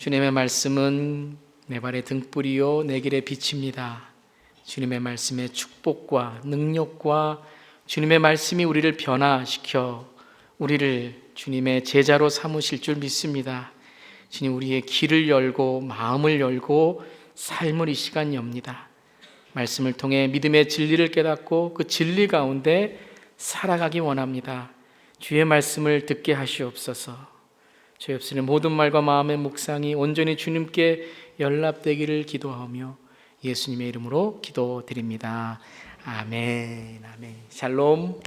주님의 말씀은 내 발의 등불이요 내 길의 빛입니다. 주님의 말씀의 축복과 능력과 주님의 말씀이 우리를 변화시켜 우리를 주님의 제자로 삼으실 줄 믿습니다. 주님 우리의 길을 열고 마음을 열고 삶을 이 시간 엽니다. 말씀을 통해 믿음의 진리를 깨닫고 그 진리 가운데 살아가기 원합니다. 주의 말씀을 듣게 하시옵소서. 저희 없이는 모든 말과 마음의 묵상이 온전히 주님께 연락되기를 기도하며 예수님의 이름으로 기도드립니다. 아멘. 아멘. 샬롬.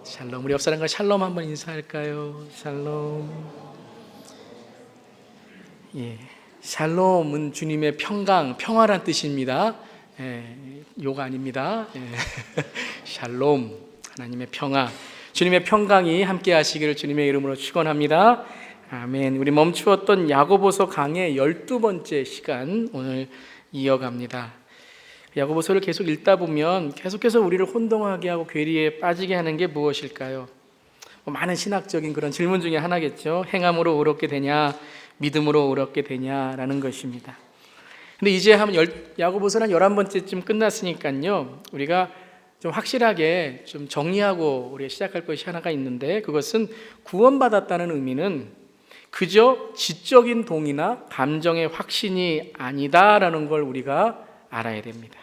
샬롬. 우리 옆 사람과 샬롬 한번 인사할까요? 샬롬. 예. 샬롬은 주님의 평강, 평화란 뜻입니다. 요가 아닙니다. 샬롬, 하나님의 평화, 주님의 평강이 함께 하시기를 주님의 이름으로 축원합니다. 아멘. 우리 멈추었던 야고보서 강의 12번째 시간 오늘 이어갑니다. 야고보서를 계속 읽다 보면 계속해서 우리를 혼동하게 하고 괴리에 빠지게 하는 게 무엇일까요? 많은 신학적인 그런 질문 중에 하나겠죠. 행함으로 의롭게 되냐, 믿음으로 의롭게 되냐라는 것입니다. 근데 이제 야고보서는 11번째쯤 끝났으니까요, 우리가 좀 확실하게 좀 정리하고 우리가 시작할 것이 하나가 있는데, 그것은 구원받았다는 의미는 그저 지적인 동의나 감정의 확신이 아니다라는 걸 우리가 알아야 됩니다.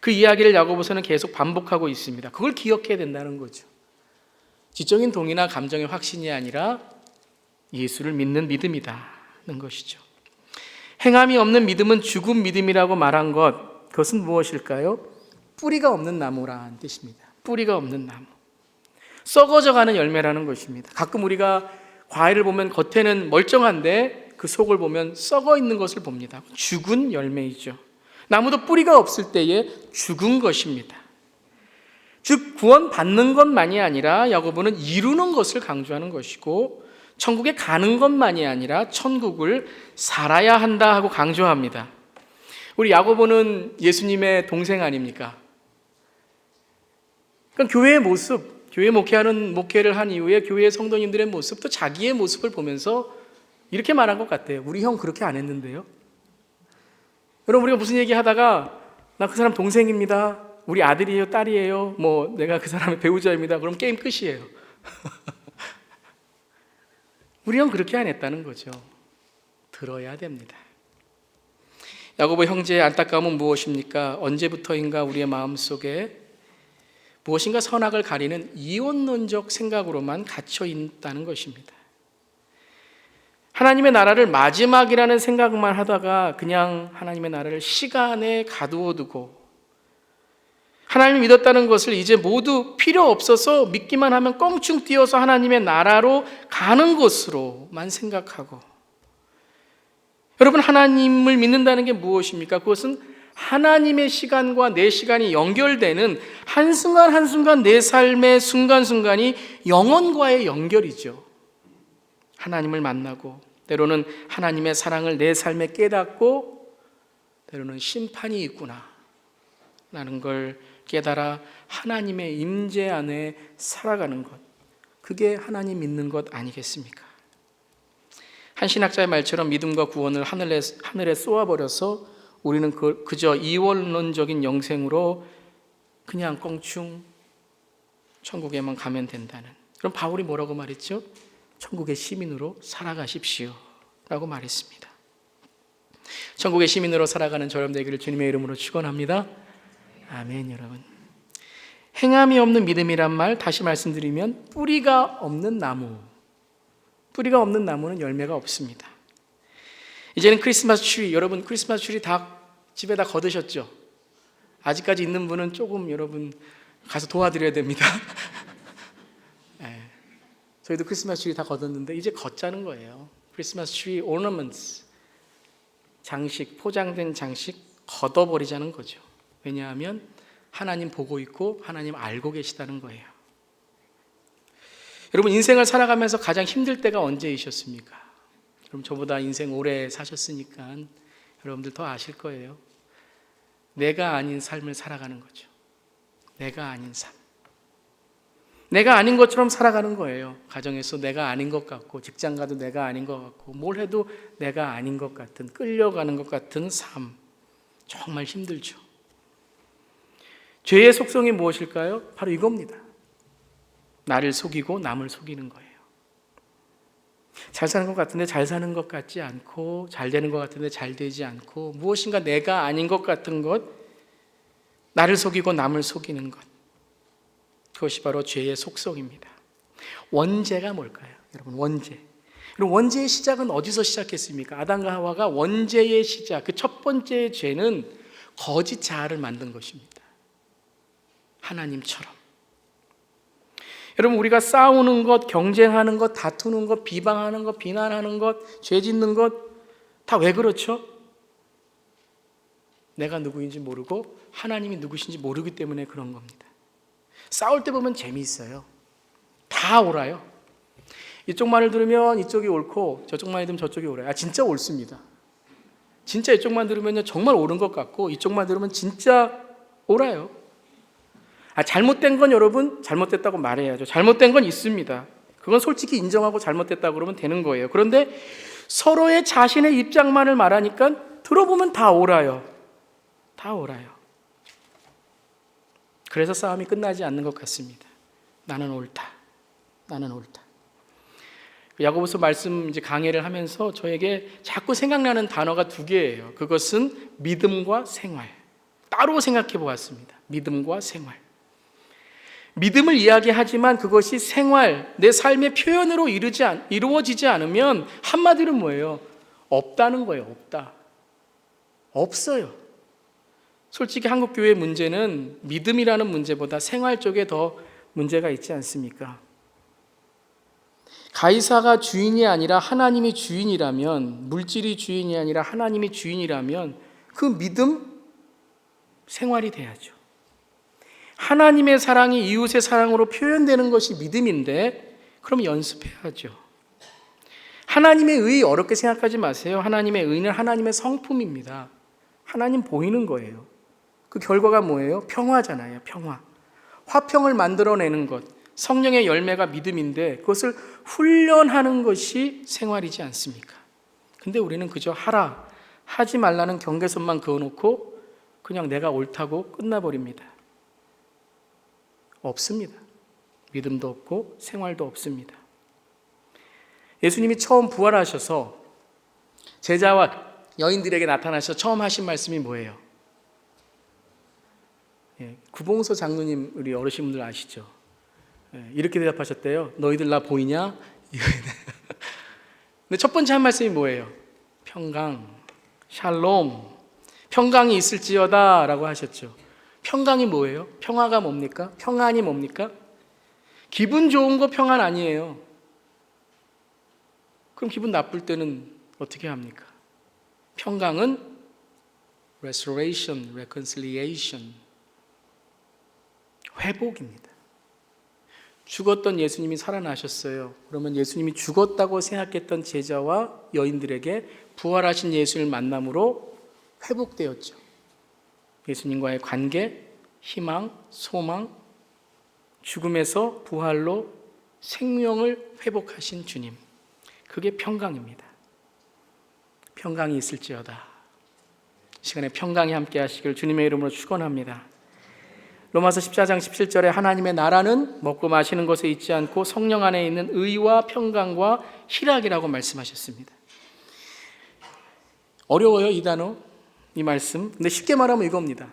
그 이야기를 야고보서는 계속 반복하고 있습니다. 그걸 기억해야 된다는 거죠. 지적인 동의나 감정의 확신이 아니라 예수를 믿는 믿음이다는 것이죠. 행함이 없는 믿음은 죽은 믿음이라고 말한 것, 그것은 무엇일까요? 뿌리가 없는 나무라는 뜻입니다. 뿌리가 없는 나무, 썩어져가는 열매라는 것입니다. 가끔 우리가 과일을 보면 겉에는 멀쩡한데 그 속을 보면 썩어 있는 것을 봅니다. 죽은 열매이죠. 나무도 뿌리가 없을 때에 죽은 것입니다. 즉 구원받는 것만이 아니라 야고보는 이루는 것을 강조하는 것이고, 천국에 가는 것만이 아니라 천국을 살아야 한다 하고 강조합니다. 우리 야고보는 예수님의 동생 아닙니까? 그러니까 교회의 모습, 교회 목회를 한 이후에 교회의 성도님들의 모습도 자기의 모습을 보면서 이렇게 말한 것 같아요. 우리 형 그렇게 안 했는데요. 여러분, 우리가 무슨 얘기 하다가 나 그 사람 동생입니다, 우리 아들이에요, 딸이에요, 내가 그 사람의 배우자입니다, 그럼 게임 끝이에요. 우리 형 그렇게 안 했다는 거죠. 들어야 됩니다. 야고보 형제의 안타까움은 무엇입니까? 언제부터인가 우리의 마음속에 무엇인가 선악을 가리는 이원론적 생각으로만 갇혀 있다는 것입니다. 하나님의 나라를 마지막이라는 생각만 하다가 그냥 하나님의 나라를 시간에 가두어 두고, 하나님을 믿었다는 것을 이제 모두 필요 없어서 믿기만 하면 껑충 뛰어서 하나님의 나라로 가는 것으로만 생각하고, 여러분, 하나님을 믿는다는 게 무엇입니까? 그것은 하나님의 시간과 내 시간이 연결되는 한순간 한순간 내 삶의 순간순간이 영원과의 연결이죠. 하나님을 만나고, 때로는 하나님의 사랑을 내 삶에 깨닫고, 때로는 심판이 있구나 라는 걸 깨달아 하나님의 임재 안에 살아가는 것, 그게 하나님 믿는 것 아니겠습니까? 한 신학자의 말처럼 믿음과 구원을 하늘에 쏘아버려서 우리는 그저 이원론적인 영생으로 그냥 껑충 천국에만 가면 된다는, 그럼 바울이 뭐라고 말했죠? 천국의 시민으로 살아가십시오 라고 말했습니다. 천국의 시민으로 살아가는 저럼 되기를 주님의 이름으로 축원합니다. 아멘. 여러분, 행함이 없는 믿음이란 말 다시 말씀드리면 뿌리가 없는 나무, 뿌리가 없는 나무는 열매가 없습니다. 이제는 크리스마스 트리, 여러분 크리스마스 트리 다 집에 다 거두셨죠? 아직까지 있는 분은 조금 여러분 가서 도와드려야 됩니다. 네. 저희도 크리스마스 트리 다 거뒀는데 이제 걷자는 거예요. 크리스마스 트리 ornaments, 장식, 포장된 장식 걷어버리자는 거죠. 왜냐하면 하나님 보고 있고 하나님 알고 계시다는 거예요. 여러분, 인생을 살아가면서 가장 힘들 때가 언제이셨습니까? 그럼 저보다 인생 오래 사셨으니까 여러분들 더 아실 거예요. 내가 아닌 삶을 살아가는 거죠. 내가 아닌 삶. 내가 아닌 것처럼 살아가는 거예요. 가정에서 내가 아닌 것 같고, 직장 가도 내가 아닌 것 같고, 뭘 해도 내가 아닌 것 같은, 끌려가는 것 같은 삶. 정말 힘들죠. 죄의 속성이 무엇일까요? 바로 이겁니다. 나를 속이고 남을 속이는 거예요. 잘 사는 것 같은데 잘 사는 것 같지 않고, 잘 되는 것 같은데 잘 되지 않고, 무엇인가 내가 아닌 것 같은 것, 나를 속이고 남을 속이는 것, 그것이 바로 죄의 속성입니다. 원죄가 뭘까요? 여러분, 원죄. 그럼 원죄의 시작은 어디서 시작했습니까? 아담과 하와가 원죄의 시작, 그 첫 번째 죄는 거짓 자아를 만든 것입니다. 하나님처럼. 여러분, 우리가 싸우는 것, 경쟁하는 것, 다투는 것, 비방하는 것, 비난하는 것, 죄 짓는 것, 다 왜 그렇죠? 내가 누구인지 모르고 하나님이 누구신지 모르기 때문에 그런 겁니다. 싸울 때 보면 재미있어요. 다 옳아요. 이쪽 말을 들으면 이쪽이 옳고, 저쪽 말을 들으면 저쪽이 옳아요. 진짜 옳습니다. 진짜 이쪽만 들으면 정말 옳은 것 같고, 이쪽만 들으면 진짜 옳아요. 잘못된 건 여러분, 잘못됐다고 말해야죠. 잘못된 건 있습니다. 그건 솔직히 인정하고 잘못됐다고 그러면 되는 거예요. 그런데 서로의 자신의 입장만을 말하니까 들어보면 다 옳아요. 다 옳아요. 그래서 싸움이 끝나지 않는 것 같습니다. 나는 옳다. 나는 옳다. 야고보서 말씀 이제 강해를 하면서 저에게 자꾸 생각나는 단어가 두 개예요. 그것은 믿음과 생활. 따로 생각해 보았습니다. 믿음과 생활. 믿음을 이야기하지만 그것이 생활, 내 삶의 표현으로 이루어지지 않으면 한마디로 뭐예요? 없다는 거예요. 없다. 없어요. 솔직히 한국교회의 문제는 믿음이라는 문제보다 생활 쪽에 더 문제가 있지 않습니까? 가이사가 주인이 아니라 하나님이 주인이라면, 물질이 주인이 아니라 하나님이 주인이라면 그 믿음, 생활이 돼야죠. 하나님의 사랑이 이웃의 사랑으로 표현되는 것이 믿음인데, 그럼 연습해야죠. 하나님의 의 어렵게 생각하지 마세요. 하나님의 의는 하나님의 성품입니다. 하나님 보이는 거예요. 그 결과가 뭐예요? 평화잖아요. 평화. 화평을 만들어내는 것, 성령의 열매가 믿음인데 그것을 훈련하는 것이 생활이지 않습니까? 근데 우리는 그저 하라, 하지 말라는 경계선만 그어놓고 그냥 내가 옳다고 끝나버립니다. 없습니다. 믿음도 없고 생활도 없습니다. 예수님이 처음 부활하셔서 제자와 여인들에게 나타나셔서 처음 하신 말씀이 뭐예요? 구봉서 장로님, 우리 어르신분들 아시죠? 이렇게 대답하셨대요. 너희들 나 보이냐? 근데 첫 번째 한 말씀이 뭐예요? 평강, 샬롬, 평강이 있을지어다 라고 하셨죠. 평강이 뭐예요? 평화가 뭡니까? 평안이 뭡니까? 기분 좋은 거 평안 아니에요. 그럼 기분 나쁠 때는 어떻게 합니까? 평강은 restoration, reconciliation, 회복입니다. 죽었던 예수님이 살아나셨어요. 그러면 예수님이 죽었다고 생각했던 제자와 여인들에게 부활하신 예수를 만남으로 회복되었죠. 예수님과의 관계, 희망, 소망, 죽음에서 부활로 생명을 회복하신 주님. 그게 평강입니다. 평강이 있을지어다. 시간에 평강이 함께 하시길 주님의 이름으로 축원합니다. 로마서 14장 17절에 하나님의 나라는 먹고 마시는 것에 있지 않고 성령 안에 있는 의와 평강과 희락이라고 말씀하셨습니다. 어려워요, 이 단어, 이 말씀. 근데 쉽게 말하면 이겁니다.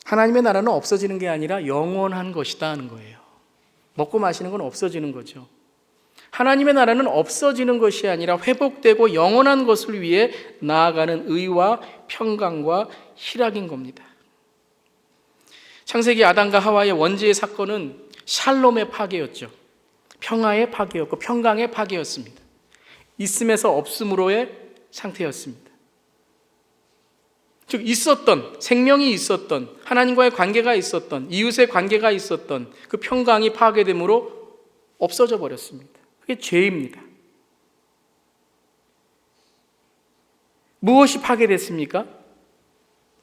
하나님의 나라는 없어지는 게 아니라 영원한 것이다 하는 거예요. 먹고 마시는 건 없어지는 거죠. 하나님의 나라는 없어지는 것이 아니라 회복되고 영원한 것을 위해 나아가는 의와 평강과 희락인 겁니다. 창세기 아담과 하와의 원죄의 사건은 샬롬의 파괴였죠. 평화의 파괴였고 평강의 파괴였습니다. 있음에서 없음으로의 상태였습니다. 즉 있었던, 생명이 있었던, 하나님과의 관계가 있었던, 이웃의 관계가 있었던 그 평강이 파괴됨으로 없어져 버렸습니다. 그게 죄입니다. 무엇이 파괴됐습니까?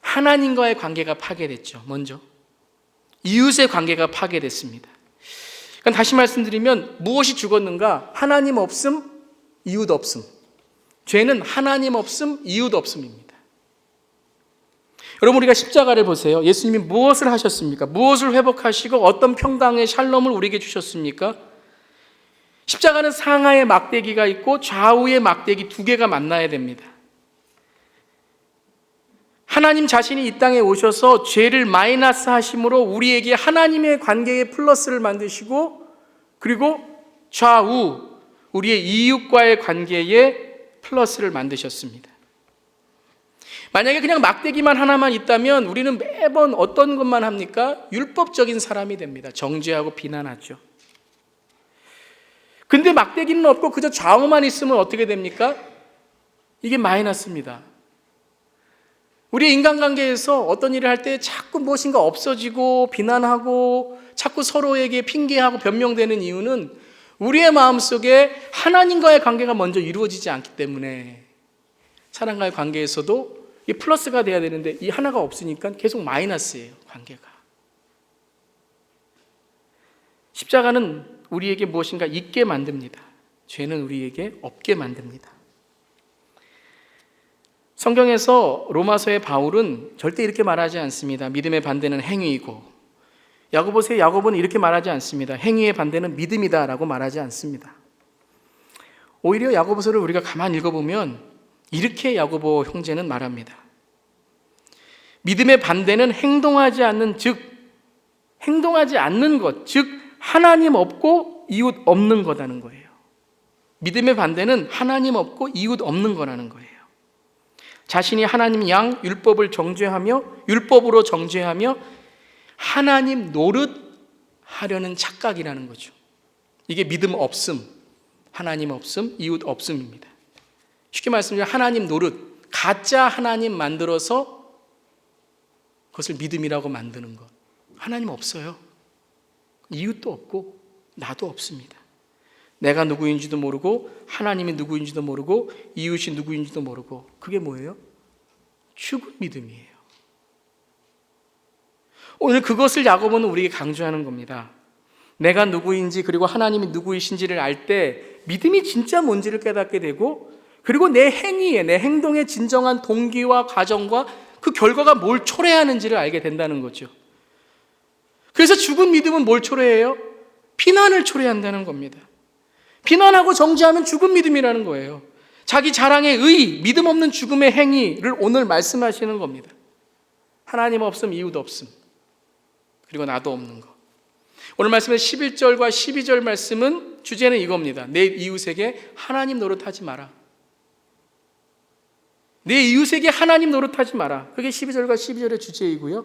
하나님과의 관계가 파괴됐죠. 먼저 이웃의 관계가 파괴됐습니다. 그러니까 다시 말씀드리면 무엇이 죽었는가? 하나님 없음, 이웃 없음. 죄는 하나님 없음, 이웃 없음입니다. 여러분, 우리가 십자가를 보세요. 예수님이 무엇을 하셨습니까? 무엇을 회복하시고 어떤 평강의 샬롬을 우리에게 주셨습니까? 십자가는 상하의 막대기가 있고 좌우의 막대기 두 개가 만나야 됩니다. 하나님 자신이 이 땅에 오셔서 죄를 마이너스 하심으로 우리에게 하나님의 관계에 플러스를 만드시고, 그리고 좌우 우리의 이웃과의 관계에 플러스를 만드셨습니다. 만약에 그냥 막대기만 하나만 있다면 우리는 매번 어떤 것만 합니까? 율법적인 사람이 됩니다. 정죄하고 비난하죠. 근데 막대기는 없고 그저 좌우만 있으면 어떻게 됩니까? 이게 마이너스입니다. 우리 인간관계에서 어떤 일을 할 때 자꾸 무엇인가 없어지고 비난하고 자꾸 서로에게 핑계하고 변명되는 이유는 우리의 마음속에 하나님과의 관계가 먼저 이루어지지 않기 때문에, 사람과의 관계에서도 이 플러스가 돼야 되는데 이 하나가 없으니까 계속 마이너스예요, 관계가. 십자가는 우리에게 무엇인가 있게 만듭니다. 죄는 우리에게 없게 만듭니다. 성경에서 로마서의 바울은 절대 이렇게 말하지 않습니다. 믿음의 반대는 행위이고, 야고보서의 야고보는 이렇게 말하지 않습니다. 행위의 반대는 믿음이다 라고 말하지 않습니다. 오히려 야고보서를 우리가 가만히 읽어보면 이렇게 야고보 형제는 말합니다. 믿음의 반대는 행동하지 않는, 즉 행동하지 않는 것, 즉 하나님 없고 이웃 없는 거라는 거예요. 믿음의 반대는 하나님 없고 이웃 없는 거라는 거예요. 자신이 하나님 양 율법을 정죄하며, 율법으로 정죄하며 하나님 노릇하려는 착각이라는 거죠. 이게 믿음 없음, 하나님 없음, 이웃 없음입니다. 쉽게 말씀드리면 하나님 노릇, 가짜 하나님 만들어서 그것을 믿음이라고 만드는 것. 하나님 없어요. 이웃도 없고 나도 없습니다. 내가 누구인지도 모르고 하나님이 누구인지도 모르고 이웃이 누구인지도 모르고, 그게 뭐예요? 죽은 믿음이에요. 오늘 그것을 야고보는 우리에게 강조하는 겁니다. 내가 누구인지, 그리고 하나님이 누구이신지를 알 때 믿음이 진짜 뭔지를 깨닫게 되고, 그리고 내 행위에, 내 행동의 진정한 동기와 과정과 그 결과가 뭘 초래하는지를 알게 된다는 거죠. 그래서 죽은 믿음은 뭘 초래해요? 비난을 초래한다는 겁니다. 비난하고 정죄하면 죽은 믿음이라는 거예요. 자기 자랑의 의, 믿음 없는 죽음의 행위를 오늘 말씀하시는 겁니다. 하나님 없음, 이웃 없음, 그리고 나도 없는 것. 오늘 말씀의 11절과 12절 말씀은 주제는 이겁니다. 내 이웃에게 하나님 노릇하지 마라. 내 이웃에게 하나님 노릇하지 마라. 그게 12절과 12절의 주제이고요.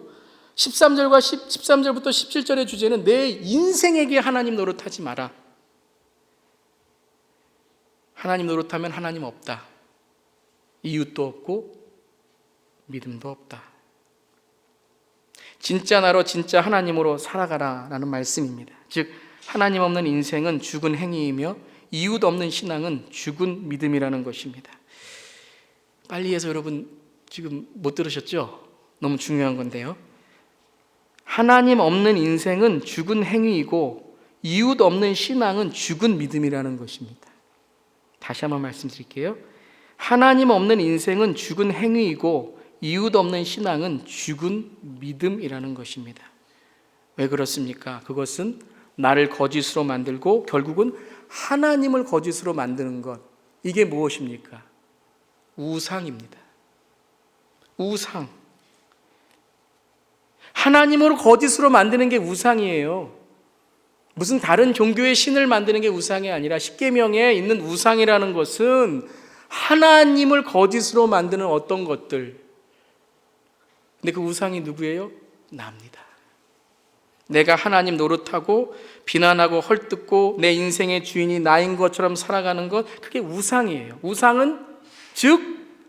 13절부터 17절의 주제는 내 인생에게 하나님 노릇하지 마라. 하나님 노릇하면 하나님 없다. 이웃도 없고 믿음도 없다. 진짜 나로 진짜 하나님으로 살아가라라는 말씀입니다. 즉 하나님 없는 인생은 죽은 행위이며 이웃 없는 신앙은 죽은 믿음이라는 것입니다. 빨리 해서 여러분 지금 못 들으셨죠? 너무 중요한 건데요. 하나님 없는 인생은 죽은 행위이고 이웃 없는 신앙은 죽은 믿음이라는 것입니다. 다시 한번 말씀드릴게요. 하나님 없는 인생은 죽은 행위이고 이웃 없는 신앙은 죽은 믿음이라는 것입니다. 왜 그렇습니까? 그것은 나를 거짓으로 만들고 결국은 하나님을 거짓으로 만드는 것. 이게 무엇입니까? 우상입니다. 우상. 하나님으로 거짓으로 만드는 게 우상이에요. 무슨 다른 종교의 신을 만드는 게 우상이 아니라 십계명에 있는 우상이라는 것은 하나님을 거짓으로 만드는 어떤 것들. 근데 그 우상이 누구예요? 나입니다. 내가 하나님 노릇하고 비난하고 헐뜯고 내 인생의 주인이 나인 것처럼 살아가는 것, 그게 우상이에요. 우상은 즉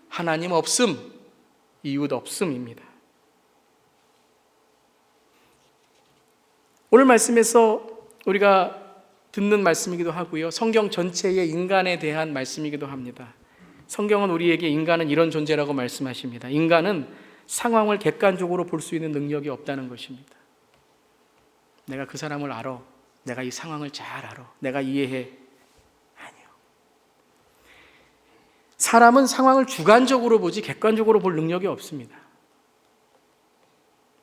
하나님 없음, 이웃 없음입니다. 오늘 말씀에서 우리가 듣는 말씀이기도 하고요. 성경 전체의 인간에 대한 말씀이기도 합니다. 성경은 우리에게 인간은 이런 존재라고 말씀하십니다. 인간은 상황을 객관적으로 볼 수 있는 능력이 없다는 것입니다. 내가 그 사람을 알아. 내가 이 상황을 잘 알아. 내가 이해해. 아니요. 사람은 상황을 주관적으로 보지 객관적으로 볼 능력이 없습니다.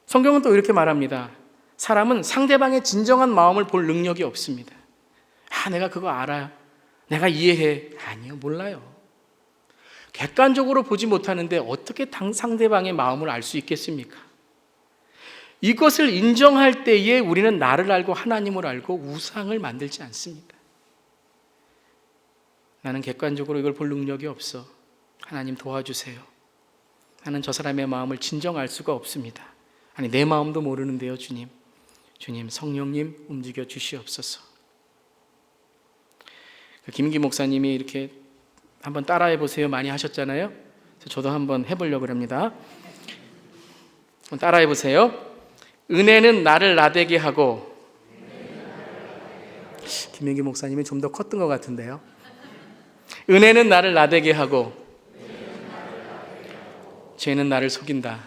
성경은 또 이렇게 말합니다. 사람은 상대방의 진정한 마음을 볼 능력이 없습니다. 내가 그거 알아요. 내가 이해해. 아니요, 몰라요. 객관적으로 보지 못하는데 어떻게 상대방의 마음을 알 수 있겠습니까? 이것을 인정할 때에 우리는 나를 알고 하나님을 알고 우상을 만들지 않습니다. 나는 객관적으로 이걸 볼 능력이 없어. 하나님 도와주세요. 나는 저 사람의 마음을 진정 알 수가 없습니다. 아니, 내 마음도 모르는데요, 주님. 주님, 성령님 움직여 주시옵소서. 김인기 목사님이 이렇게 한번 따라해 보세요 많이 하셨잖아요. 저도 한번 해보려고 합니다. 한번 따라해 보세요. 은혜는 나를 나되게 하고. 김인기 목사님이 좀 더 컸던 것 같은데요. 은혜는 나를 나되게 하고 죄는 나를 속인다.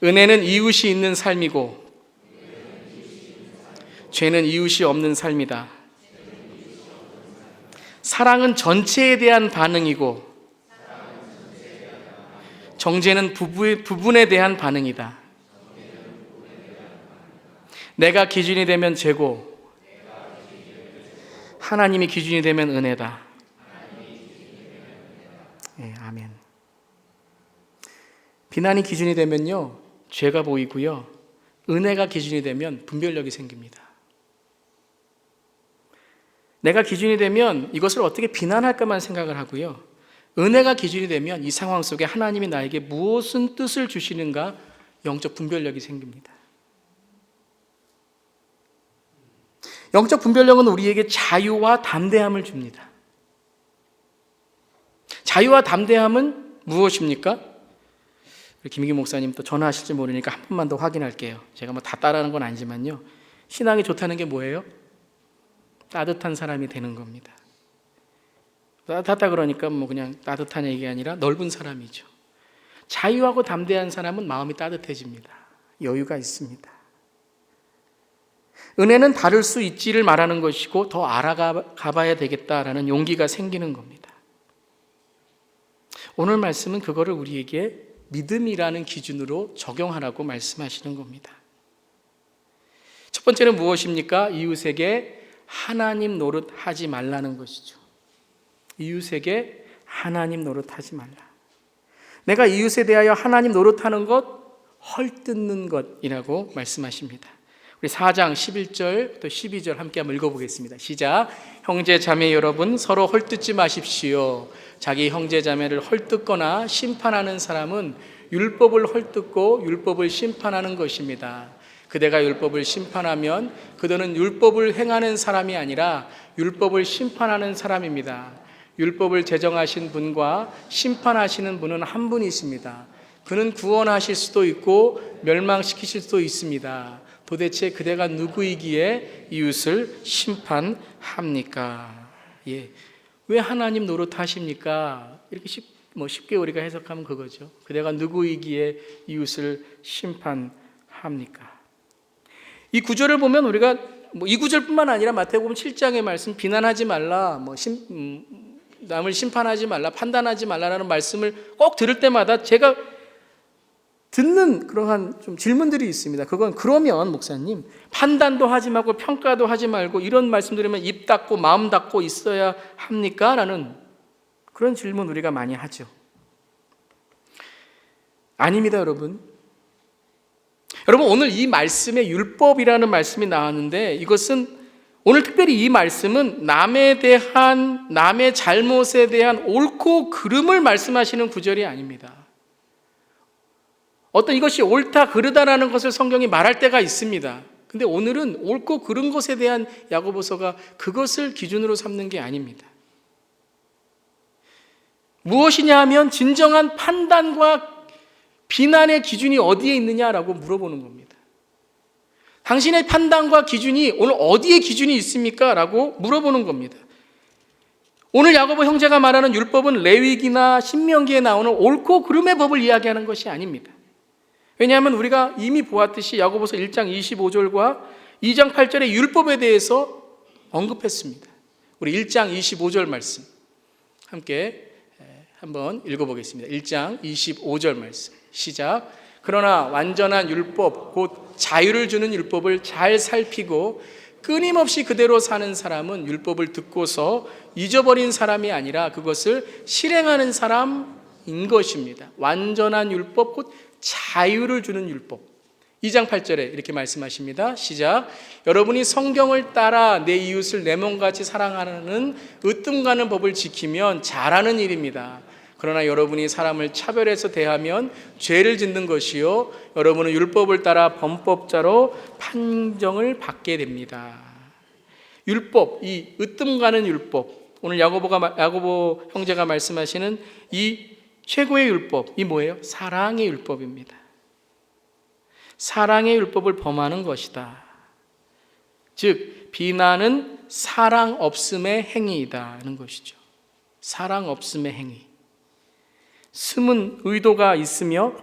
은혜는 이웃이 있는 삶이고 죄는 이웃이 없는 삶이다. 사랑은 전체에 대한 반응이고 정죄는 부분에 대한 반응이다. 내가 기준이 되면 죄고 하나님이 기준이 되면 은혜다. 네, 아멘. 비난이 기준이 되면요, 죄가 보이고요. 은혜가 기준이 되면 분별력이 생깁니다. 내가 기준이 되면 이것을 어떻게 비난할까만 생각을 하고요. 은혜가 기준이 되면 이 상황 속에 하나님이 나에게 무엇은 뜻을 주시는가 영적 분별력이 생깁니다. 영적 분별력은 우리에게 자유와 담대함을 줍니다. 자유와 담대함은 무엇입니까? 김희기 목사님 또 전화하실지 모르니까 한 번만 더 확인할게요. 제가 다 따라하는 건 아니지만요. 신앙이 좋다는 게 뭐예요? 따뜻한 사람이 되는 겁니다. 따뜻하다 그러니까 그냥 따뜻한 얘기가 아니라 넓은 사람이죠. 자유하고 담대한 사람은 마음이 따뜻해집니다. 여유가 있습니다. 은혜는 다를 수 있지를 말하는 것이고 더 알아가 봐야 되겠다라는 용기가 생기는 겁니다. 오늘 말씀은 그거를 우리에게 믿음이라는 기준으로 적용하라고 말씀하시는 겁니다. 첫 번째는 무엇입니까? 이웃에게 하나님 노릇하지 말라는 것이죠. 이웃에게 하나님 노릇하지 말라. 내가 이웃에 대하여 하나님 노릇하는 것, 헐뜯는 것이라고 말씀하십니다. 우리 4장 11절 또 12절 함께 한번 읽어보겠습니다. 시작. 형제 자매 여러분 서로 헐뜯지 마십시오. 자기 형제 자매를 헐뜯거나 심판하는 사람은 율법을 헐뜯고 율법을 심판하는 것입니다. 그대가 율법을 심판하면 그들은 율법을 행하는 사람이 아니라 율법을 심판하는 사람입니다. 율법을 제정하신 분과 심판하시는 분은 한 분이십니다. 그는 구원하실 수도 있고 멸망시키실 수도 있습니다. 도대체 그대가 누구이기에 이웃을 심판합니까? 왜 하나님 노릇하십니까? 이렇게 쉽게 우리가 해석하면 그거죠. 그대가 누구이기에 이웃을 심판합니까? 이 구절을 보면 우리가 이 구절뿐만 아니라 마태복음 7장의 말씀 비난하지 말라, 남을 심판하지 말라, 판단하지 말라라는 말씀을 꼭 들을 때마다 제가 듣는 그러한 좀 질문들이 있습니다. 그건 그러면 목사님 판단도 하지 말고 평가도 하지 말고 이런 말씀 들으면 입 닫고 마음 닫고 있어야 합니까? 라는 그런 질문 우리가 많이 하죠. 아닙니다, 여러분. 여러분, 오늘 이 말씀에 율법이라는 말씀이 나왔는데 이것은 오늘 특별히 이 말씀은 남에 대한, 남의 잘못에 대한 옳고 그름을 말씀하시는 구절이 아닙니다. 어떤 이것이 옳다 그르다라는 것을 성경이 말할 때가 있습니다. 근데 오늘은 옳고 그른 것에 대한 야고보서가 그것을 기준으로 삼는 게 아닙니다. 무엇이냐 하면 진정한 판단과 비난의 기준이 어디에 있느냐라고 물어보는 겁니다. 당신의 판단과 기준이 오늘 어디에 기준이 있습니까? 라고 물어보는 겁니다. 오늘 야고보 형제가 말하는 율법은 레위기나 신명기에 나오는 옳고 그름의 법을 이야기하는 것이 아닙니다. 왜냐하면 우리가 이미 보았듯이 야고보서 1장 25절과 2장 8절에 율법에 대해서 언급했습니다. 우리 1장 25절 말씀 함께 한번 읽어보겠습니다. 1장 25절 말씀 시작. 그러나 완전한 율법 곧 자유를 주는 율법을 잘 살피고 끊임없이 그대로 사는 사람은 율법을 듣고서 잊어버린 사람이 아니라 그것을 실행하는 사람인 것입니다. 완전한 율법 곧 자유를 주는 율법. 2장 8절에 이렇게 말씀하십니다. 시작. 여러분이 성경을 따라 내 이웃을 내 몸같이 사랑하는 으뜸가는 법을 지키면 잘하는 일입니다. 그러나 여러분이 사람을 차별해서 대하면 죄를 짓는 것이요 여러분은 율법을 따라 범법자로 판정을 받게 됩니다. 율법, 이 으뜸가는 율법, 오늘 야고보 형제가 말씀하시는 이 최고의 율법, 이 뭐예요? 사랑의 율법입니다. 사랑의 율법을 범하는 것이다. 즉 비난은 사랑 없음의 행위이다는 것이죠. 사랑 없음의 행위. 숨은 의도가 있으며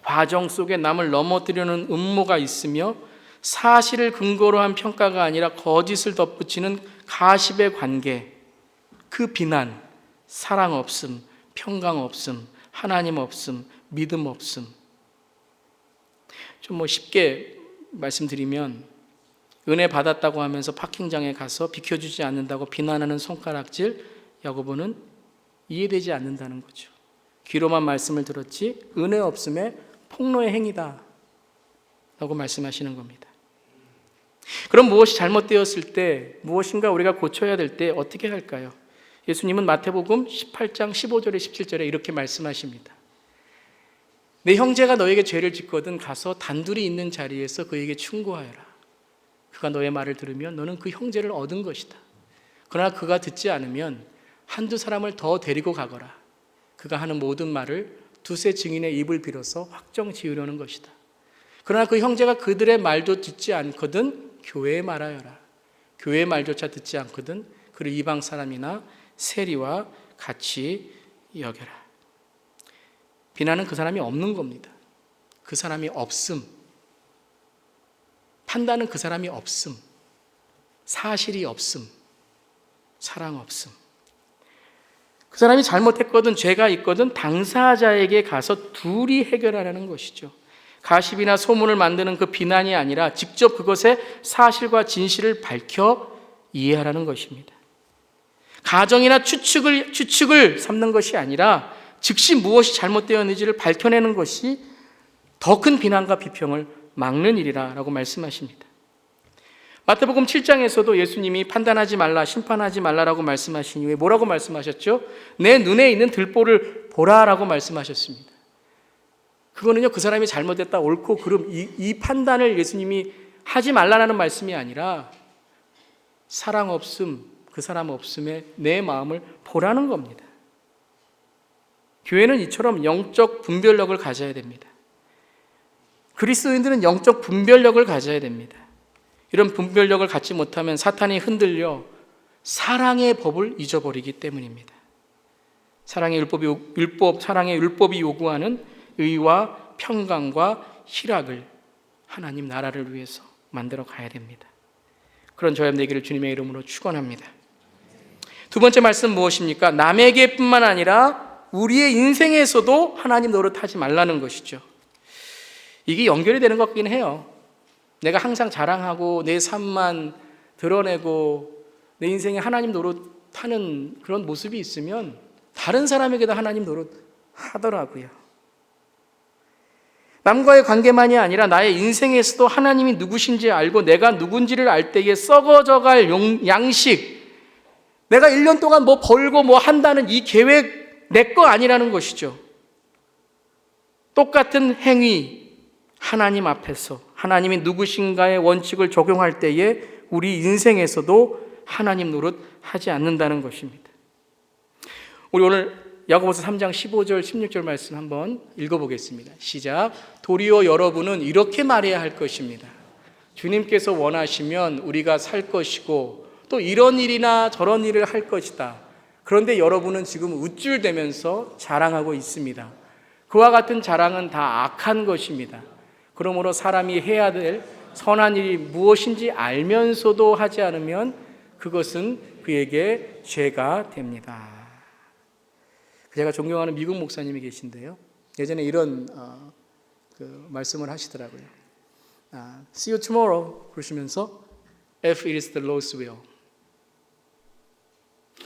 과정 속에 남을 넘어뜨리는 음모가 있으며 사실을 근거로 한 평가가 아니라 거짓을 덧붙이는 가십의 관계, 그 비난, 사랑 없음, 평강 없음, 하나님 없음, 믿음 없음. 좀 쉽게 말씀드리면 은혜 받았다고 하면서 파킹장에 가서 비켜주지 않는다고 비난하는 손가락질, 야고보는 이해되지 않는다는 거죠. 귀로만 말씀을 들었지 은혜 없음에 폭로의 행위다 라고 말씀하시는 겁니다. 그럼 무엇이 잘못되었을 때, 무엇인가 우리가 고쳐야 될 때 어떻게 할까요? 예수님은 마태복음 18장 15절에 17절에 이렇게 말씀하십니다. 내 형제가 너에게 죄를 짓거든 가서 단둘이 있는 자리에서 그에게 충고하여라. 그가 너의 말을 들으면 너는 그 형제를 얻은 것이다. 그러나 그가 듣지 않으면 한두 사람을 더 데리고 가거라. 그가 하는 모든 말을 두세 증인의 입을 빌어서 확정 지으려는 것이다. 그러나 그 형제가 그들의 말도 듣지 않거든 교회에 말하여라. 교회의 말조차 듣지 않거든 그를 이방 사람이나 세리와 같이 여겨라. 비난은 그 사람이 없는 겁니다. 그 사람이 없음. 판단은 그 사람이 없음. 사실이 없음. 사랑 없음. 그 사람이 잘못했거든 죄가 있거든 당사자에게 가서 둘이 해결하라는 것이죠. 가십이나 소문을 만드는 그 비난이 아니라 직접 그것의 사실과 진실을 밝혀 이해하라는 것입니다. 가정이나 추측을 삼는 것이 아니라 즉시 무엇이 잘못되었는지를 밝혀내는 것이 더 큰 비난과 비평을 막는 일이라고 말씀하십니다. 마태복음 7장에서도 예수님이 판단하지 말라, 심판하지 말라라고 말씀하신 이후에 뭐라고 말씀하셨죠? 내 눈에 있는 들보를 보라라고 말씀하셨습니다. 그거는요, 그 사람이 잘못했다, 옳고 그름 이 판단을 예수님이 하지 말라라는 말씀이 아니라 사랑 없음, 그 사람 없음에 내 마음을 보라는 겁니다. 교회는 이처럼 영적 분별력을 가져야 됩니다. 그리스도인들은 영적 분별력을 가져야 됩니다. 이런 분별력을 갖지 못하면 사탄이 흔들려 사랑의 법을 잊어버리기 때문입니다. 사랑의 율법이 요구하는 의와 평강과 희락을 하나님 나라를 위해서 만들어 가야 됩니다. 그런 저와 되기를 주님의 이름으로 축원합니다. 두 번째 말씀 무엇입니까? 남에게뿐만 아니라 우리의 인생에서도 하나님 노릇하지 말라는 것이죠. 이게 연결이 되는 것 같긴 해요. 내가 항상 자랑하고 내 삶만 드러내고 내 인생에 하나님 노릇하는 그런 모습이 있으면 다른 사람에게도 하나님 노릇하더라고요. 남과의 관계만이 아니라 나의 인생에서도 하나님이 누구신지 알고 내가 누군지를 알 때에 썩어져갈 양식, 내가 1년 동안 뭐 벌고 뭐 한다는 이 계획 내 거 아니라는 것이죠. 똑같은 행위, 하나님 앞에서 하나님이 누구신가의 원칙을 적용할 때에 우리 인생에서도 하나님 노릇 하지 않는다는 것입니다. 우리 오늘 야고보서 3장 15절 16절 말씀 한번 읽어보겠습니다. 시작. 도리어 여러분은 이렇게 말해야 할 것입니다. 주님께서 원하시면 우리가 살 것이고 또 이런 일이나 저런 일을 할 것이다. 그런데 여러분은 지금 우쭐대면서 자랑하고 있습니다. 그와 같은 자랑은 다 악한 것입니다. 그러므로 사람이 해야 될 선한 일이 무엇인지 알면서도 하지 않으면 그것은 그에게 죄가 됩니다. 제가 존경하는 미국 목사님이 계신데요, 예전에 이런 말씀을 하시더라고요. See you tomorrow 그러시면서 if it is the Lord's will.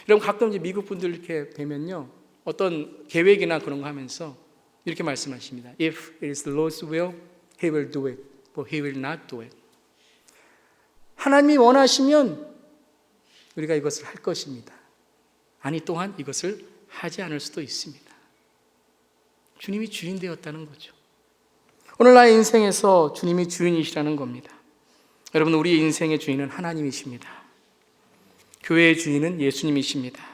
여러분 가끔 이제 미국 분들 이렇게 뵈면요, 어떤 계획이나 그런 거 하면서 이렇게 말씀하십니다. If it is the Lord's will, He will do it, but He will not do it. 하나님이 원하시면 우리가 이것을 할 것입니다. 아니 또한 이것을 하지 않을 수도 있습니다. 주님이 주인 되었다는 거죠. 오늘 나의 인생에서 주님이 주인이시라는 겁니다. 여러분, 우리의 인생의 주인은 하나님이십니다. 교회의 주인은 예수님이십니다.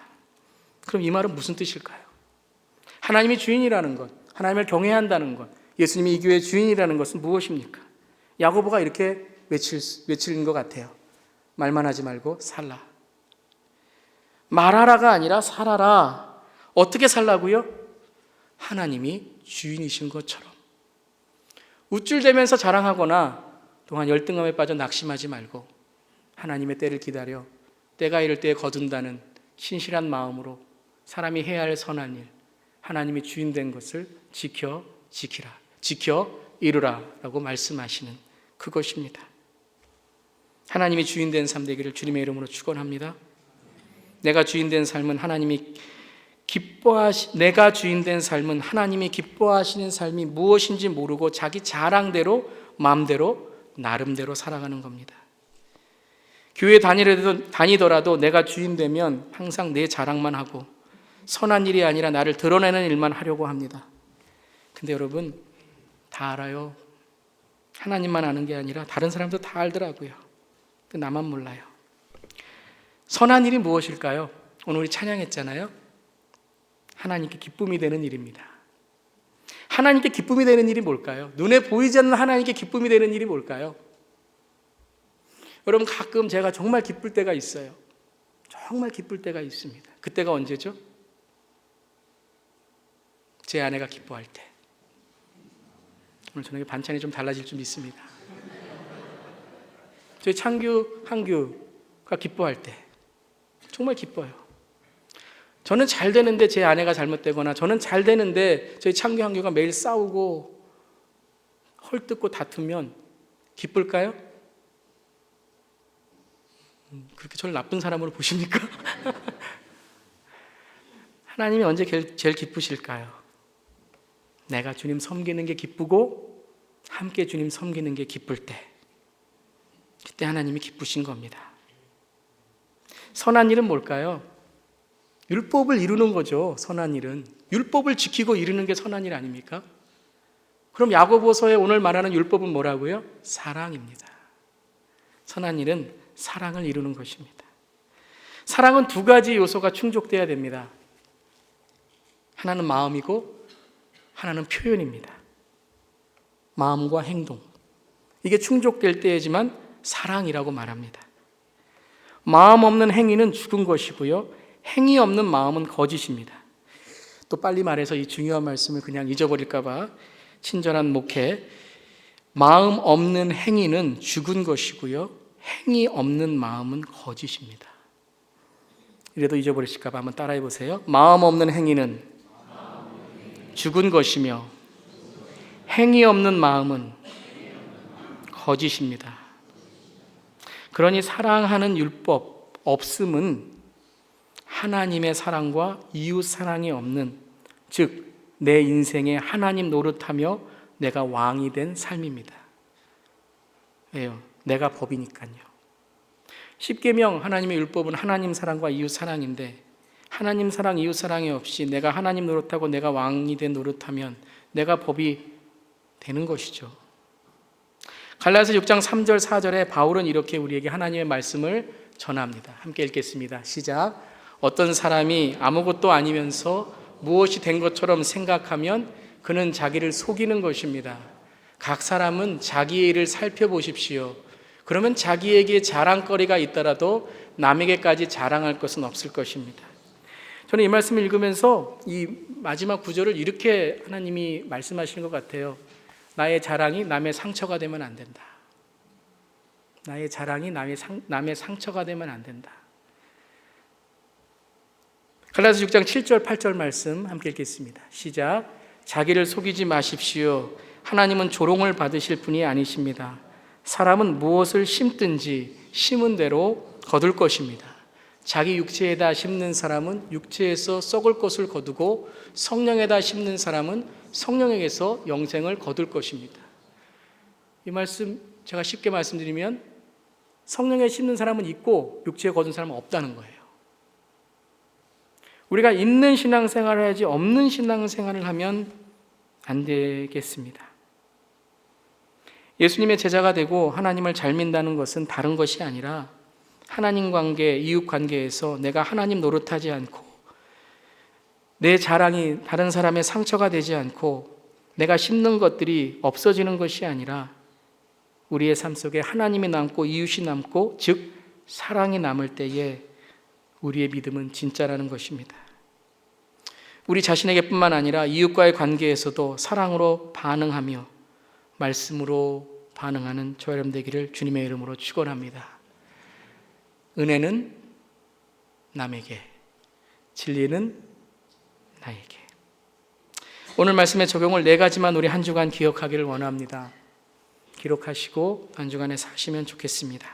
그럼 이 말은 무슨 뜻일까요? 하나님이 주인이라는 것, 하나님을 경외해야 한다는 것, 예수님이 이 교회의 주인이라는 것은 무엇입니까? 야고보가 이렇게 외치는 것 같아요. 말만 하지 말고 살라. 말하라가 아니라 살아라. 어떻게 살라고요? 하나님이 주인이신 것처럼. 우쭐대면서 자랑하거나 동안 열등감에 빠져 낙심하지 말고 하나님의 때를 기다려 때가 이를 때에 거둔다는 신실한 마음으로 사람이 해야 할 선한 일, 하나님이 주인 된 것을 지켜 이루라 라고 말씀하시는 그것입니다. 하나님이 주인 된 삶 되기를 주님의 이름으로 축원합니다. 내가 주인 된 삶은 하나님이 기뻐하시는 삶이 무엇인지 모르고 자기 자랑대로, 마음대로, 나름대로 살아가는 겁니다. 교회 다니더라도 내가 주인 되면 항상 내 자랑만 하고 선한 일이 아니라 나를 드러내는 일만 하려고 합니다. 근데 여러분 다 알아요. 하나님만 아는 게 아니라 다른 사람도 다 알더라고요. 나만 몰라요. 선한 일이 무엇일까요? 오늘 우리 찬양했잖아요. 하나님께 기쁨이 되는 일입니다. 하나님께 기쁨이 되는 일이 뭘까요? 눈에 보이지 않는 하나님께 기쁨이 되는 일이 뭘까요? 여러분 가끔 제가 정말 기쁠 때가 있어요. 정말 기쁠 때가 있습니다. 그때가 언제죠? 제 아내가 기뻐할 때. 오늘 저녁에 반찬이 좀 달라질 줄 믿습니다. 저희 창규, 한규가 기뻐할 때 정말 기뻐요. 저는 잘 되는데 제 아내가 잘못되거나 저는 잘 되는데 저희 창규, 한규가 매일 싸우고 헐뜯고 다투면 기쁠까요? 그렇게 저를 나쁜 사람으로 보십니까? 하나님이 언제 제일 기쁘실까요? 내가 주님 섬기는 게 기쁘고 함께 주님 섬기는 게 기쁠 때, 그때 하나님이 기쁘신 겁니다. 선한 일은 뭘까요? 율법을 이루는 거죠. 선한 일은 율법을 지키고 이루는 게 선한 일 아닙니까? 그럼 야고보서에 오늘 말하는 율법은 뭐라고요? 사랑입니다. 선한 일은 사랑을 이루는 것입니다. 사랑은 두 가지 요소가 충족돼야 됩니다. 하나는 마음이고 하나는 표현입니다. 마음과 행동, 이게 충족될 때이지만 사랑이라고 말합니다. 마음 없는 행위는 죽은 것이고요, 행위 없는 마음은 거짓입니다. 또 빨리 말해서 이 중요한 말씀을 그냥 잊어버릴까 봐 친절한 목회, 마음 없는 행위는 죽은 것이고요, 행위 없는 마음은 거짓입니다. 이래도 잊어버리실까 봐 한번 따라해 보세요. 마음 없는 행위는 죽은 것이며 행위 없는 마음은 거짓입니다. 그러니 사랑하는 율법 없음은 하나님의 사랑과 이웃 사랑이 없는, 즉 내 인생에 하나님 노릇하며 내가 왕이 된 삶입니다. 왜요? 내가 법이니까요. 십계명, 하나님의 율법은 하나님 사랑과 이웃 사랑인데 하나님 사랑, 이웃 사랑이 없이 내가 하나님 노릇하고 내가 왕이 된 노릇하면 내가 법이 되는 것이죠. 갈라디아서 6장 3절 4절에 바울은 이렇게 우리에게 하나님의 말씀을 전합니다. 함께 읽겠습니다. 시작. 어떤 사람이 아무것도 아니면서 무엇이 된 것처럼 생각하면 그는 자기를 속이는 것입니다. 각 사람은 자기의 일을 살펴보십시오. 그러면 자기에게 자랑거리가 있더라도 남에게까지 자랑할 것은 없을 것입니다. 저는 이 말씀을 읽으면서 이 마지막 구절을 이렇게 하나님이 말씀하시는 것 같아요. 나의 자랑이 남의 상처가 되면 안 된다. 나의 자랑이 남의 상처가 되면 안 된다. 갈라디아서 6장 7절 8절 말씀 함께 읽겠습니다. 시작. 자기를 속이지 마십시오. 하나님은 조롱을 받으실 분이 아니십니다. 사람은 무엇을 심든지 심은 대로 거둘 것입니다. 자기 육체에다 심는 사람은 육체에서 썩을 것을 거두고 성령에다 심는 사람은 성령에게서 영생을 거둘 것입니다. 이 말씀 제가 쉽게 말씀드리면 성령에 심는 사람은 있고 육체에 거둔 사람은 없다는 거예요. 우리가 있는 신앙생활을 해야지 없는 신앙생활을 하면 안 되겠습니다. 예수님의 제자가 되고 하나님을 잘 믿는다는 것은 다른 것이 아니라 하나님 관계, 이웃 관계에서 내가 하나님 노릇하지 않고 내 자랑이 다른 사람의 상처가 되지 않고 내가 심는 것들이 없어지는 것이 아니라 우리의 삶 속에 하나님이 남고 이웃이 남고 즉 사랑이 남을 때에 우리의 믿음은 진짜라는 것입니다. 우리 자신에게뿐만 아니라 이웃과의 관계에서도 사랑으로 반응하며 말씀으로 반응하는 저와 여러분 되기를 주님의 이름으로 축원합니다. 은혜는 남에게, 진리는 나에게. 오늘 말씀의 적용을 4가지만 우리 한 주간 기억하기를 원합니다. 기록하시고 한 주간에 사시면 좋겠습니다.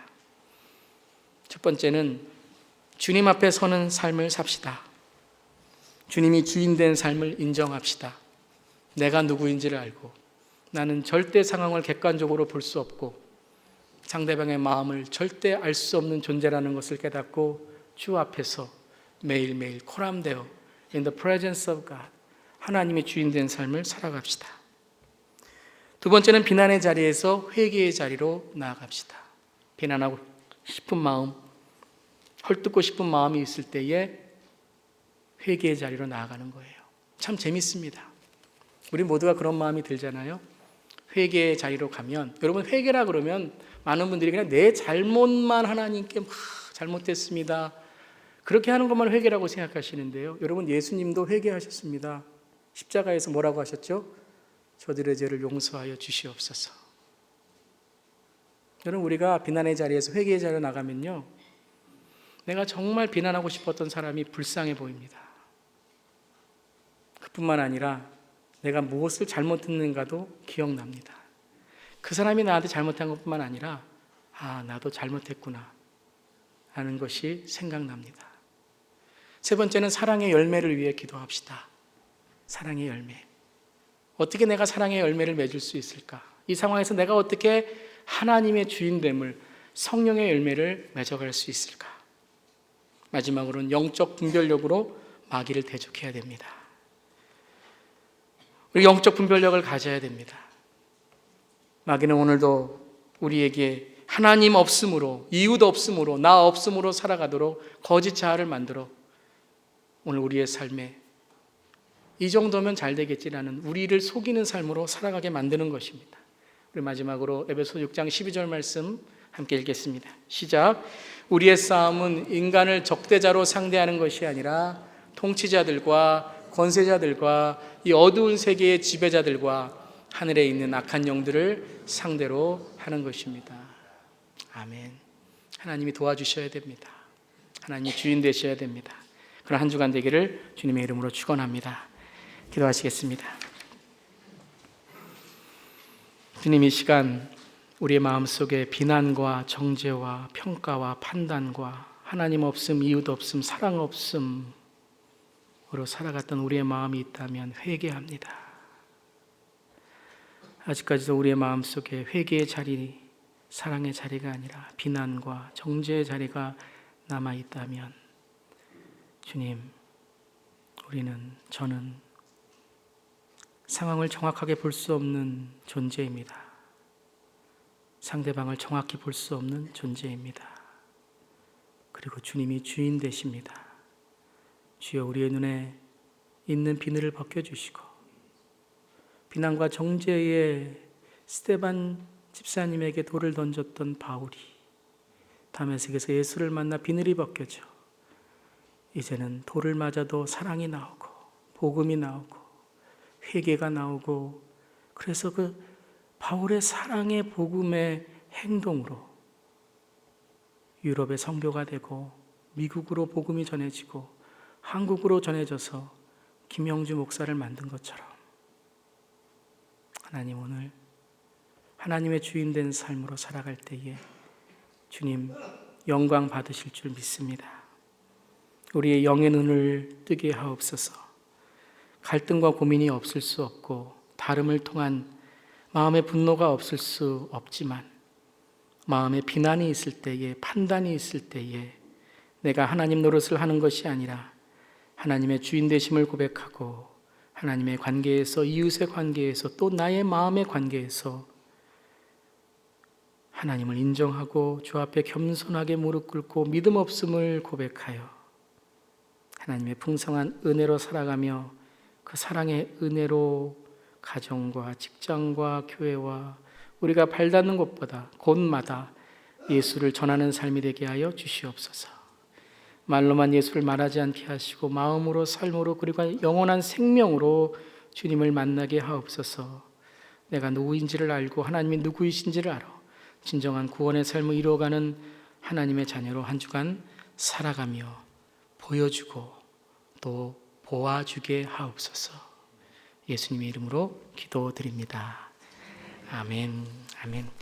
첫 번째는 주님 앞에 서는 삶을 삽시다. 주님이 주인된 삶을 인정합시다. 내가 누구인지를 알고 나는 절대 상황을 객관적으로 볼 수 없고 상대방의 마음을 절대 알 수 없는 존재라는 것을 깨닫고 주 앞에서 매일매일 코람되어 In the presence of God 하나님의 주인된 삶을 살아갑시다. 두 번째는 비난의 자리에서 회개의 자리로 나아갑시다. 비난하고 싶은 마음, 헐뜯고 싶은 마음이 있을 때에 회개의 자리로 나아가는 거예요. 참 재밌습니다. 우리 모두가 그런 마음이 들잖아요. 회개의 자리로 가면, 여러분 회개라 그러면 많은 분들이 그냥 내 잘못만 하나님께 막 잘못됐습니다, 그렇게 하는 것만 회개라고 생각하시는데요. 여러분 예수님도 회개하셨습니다. 십자가에서 뭐라고 하셨죠? 저들의 죄를 용서하여 주시옵소서. 여러분 우리가 비난의 자리에서 회개의 자리로 나가면요, 내가 정말 비난하고 싶었던 사람이 불쌍해 보입니다. 그뿐만 아니라 내가 무엇을 잘못했는가도 기억납니다. 그 사람이 나한테 잘못한 것뿐만 아니라 나도 잘못했구나 하는 것이 생각납니다. 세 번째는 사랑의 열매를 위해 기도합시다. 사랑의 열매. 어떻게 내가 사랑의 열매를 맺을 수 있을까? 이 상황에서 내가 어떻게 하나님의 주인됨을, 성령의 열매를 맺어갈 수 있을까? 마지막으로는 영적 분별력으로 마귀를 대적해야 됩니다. 우리 영적 분별력을 가져야 됩니다. 마귀는 오늘도 우리에게 하나님 없음으로, 이웃 없음으로, 나 없음으로 살아가도록 거짓 자아를 만들어 오늘 우리의 삶에 이 정도면 잘 되겠지라는 우리를 속이는 삶으로 살아가게 만드는 것입니다. 우리 마지막으로 에베소 6장 12절 말씀 함께 읽겠습니다. 시작. 우리의 싸움은 인간을 적대자로 상대하는 것이 아니라 통치자들과 권세자들과 이 어두운 세계의 지배자들과 하늘에 있는 악한 영들을 상대로 하는 것입니다. 아멘. 하나님이 도와주셔야 됩니다. 하나님이 주인 되셔야 됩니다. 그런 한 주간 되기를 주님의 이름으로 축원합니다. 기도하시겠습니다. 주님, 이 시간 우리의 마음속에 비난과 정죄와 평가와 판단과 하나님 없음, 이웃 없음, 사랑 없음으로 살아갔던 우리의 마음이 있다면 회개합니다. 아직까지도 우리의 마음속에 회개의 자리, 사랑의 자리가 아니라 비난과 정죄의 자리가 남아있다면 주님, 저는 상황을 정확하게 볼 수 없는 존재입니다. 상대방을 정확히 볼 수 없는 존재입니다. 그리고 주님이 주인 되십니다. 주여, 우리의 눈에 있는 비늘을 벗겨주시고 비난과 정죄의 스데반 집사님에게 돌을 던졌던 바울이 다메섹에서 예수를 만나 비늘이 벗겨져 이제는 돌을 맞아도 사랑이 나오고 복음이 나오고 회개가 나오고, 그래서 그 바울의 사랑의 복음의 행동으로 유럽의 선교가 되고 미국으로 복음이 전해지고 한국으로 전해져서 김영주 목사를 만든 것처럼 하나님 오늘 하나님의 주인 된 삶으로 살아갈 때에 주님 영광 받으실 줄 믿습니다. 우리의 영의 눈을 뜨게 하옵소서. 갈등과 고민이 없을 수 없고 다름을 통한 마음의 분노가 없을 수 없지만 마음에 비난이 있을 때에, 판단이 있을 때에 내가 하나님 노릇을 하는 것이 아니라 하나님의 주인 되심을 고백하고 하나님의 관계에서, 이웃의 관계에서, 또 나의 마음의 관계에서 하나님을 인정하고 주 앞에 겸손하게 무릎 꿇고 믿음 없음을 고백하여 하나님의 풍성한 은혜로 살아가며 그 사랑의 은혜로 가정과 직장과 교회와 우리가 발닿는 곳보다 곳마다 예수를 전하는 삶이 되게 하여 주시옵소서. 말로만 예수를 말하지 않게 하시고 마음으로, 삶으로, 그리고 영원한 생명으로 주님을 만나게 하옵소서. 내가 누구인지를 알고 하나님이 누구이신지를 알아 진정한 구원의 삶을 이루어가는 하나님의 자녀로 한 주간 살아가며 보여주고 또 보아주게 하옵소서. 예수님의 이름으로 기도드립니다. 아멘. 아멘.